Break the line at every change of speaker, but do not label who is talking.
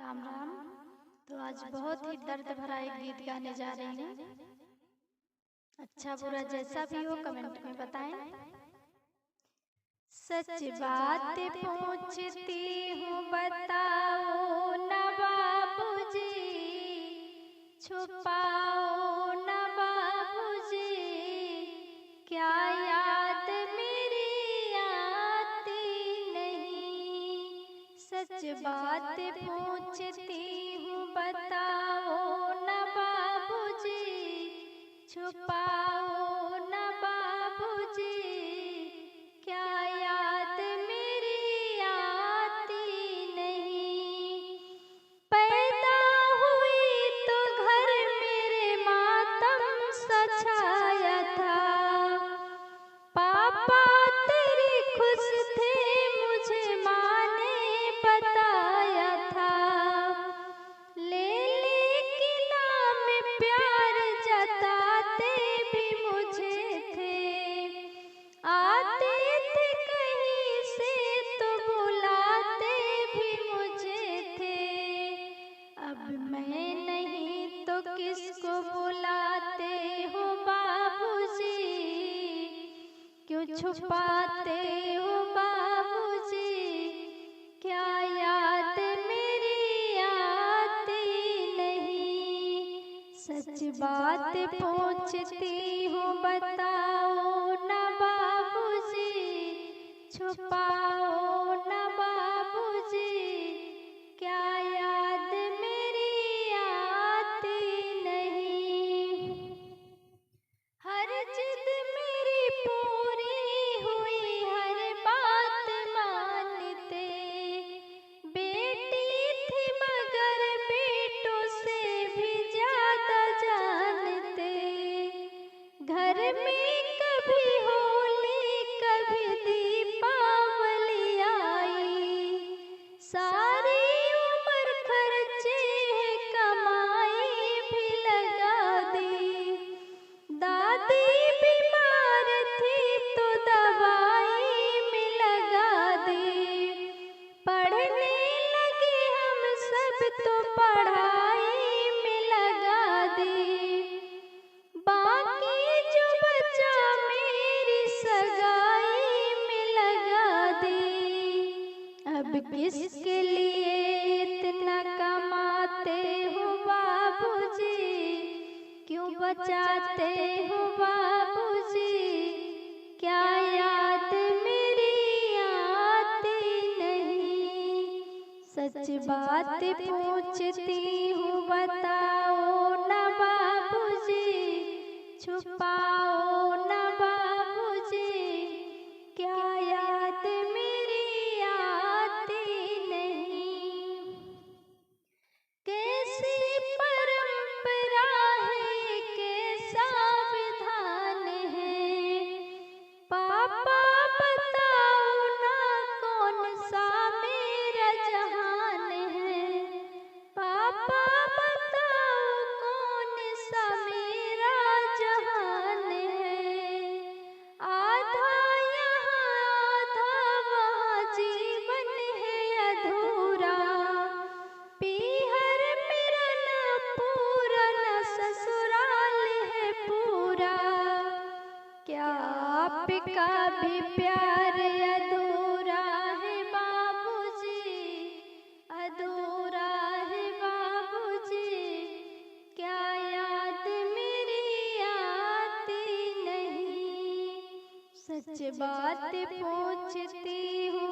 राम राम। तो आज बहुत ही दर्द भरा एक गीत गाने जा रही हूँ। अच्छा बुरा जैसा भी हो कमेंट में बताएं। सच बात पूछती हूँ बताओ न बाबूजी, छुपाओ न बाबूजी, क्या याद मेरी आती नहीं। सच बात पूछती हूँ बताओ न बाबूजी, छुपाओ न बाबूजी, क्या याद मेरी आती नहीं। पैदा हुई तो घर मेरे मातम सा छाया था, पापा तेरी खुश थे मुझे माँ ने बताया था। लेले के नाम प्यार जताते भी मुझे थे, आते थे कहीं से तो बुलाते भी मुझे थे। अब मैं नहीं तो किसको बुलाते हो बाबूजी, क्यों छुपाते हो बाबूजी, क्या याद मेरी आती नहीं। सच बात पूछती हूँ बताओ न बाबूजी, छुपाओ न बाबूजी, क्या याद मेरी आती नहीं। हर जिद मेरी पूरी हुई हर बात मानते, बेटी थी मगर बेटों से भी ज्यादा जानते। घर में कभी होली कभी दीपावली आई, सारी उम्र खर्चे कमाई भी लगा दी। दादी बीमार थी तो दवाई में लगा दी। पढ़ने लगे हम सब तो पढ़ाई में लगा दी। बाकी जो बचा मेरी सगाई में लगा दी। अब किसके लिए इतना कमाते हो बाबूजी, क्यों बचाते हो बाबूजी, क्या याद मेरी आती नहीं। सच बात पूछती हूँ बताओ न बाबूजी, छुपाओ न बाबूजी, क्या याद मेरी आती नहीं। कैसी परंपरा है कैसा विधान है, पापा बताओ ना कौन सा मेरा जहान है। पापा बताओ कौन सा मेरा जहान है। आधा यहाँ आधा वहाँ जीवन है अधूरा, पीहर मेरा न पूरा न ससुराल है पूरा। क्या आपका भी प्यार अधूरा है बाबूजी, अधूरा है बाबूजी, क्या याद मेरी आती नहीं। सच बात पूछती हूँ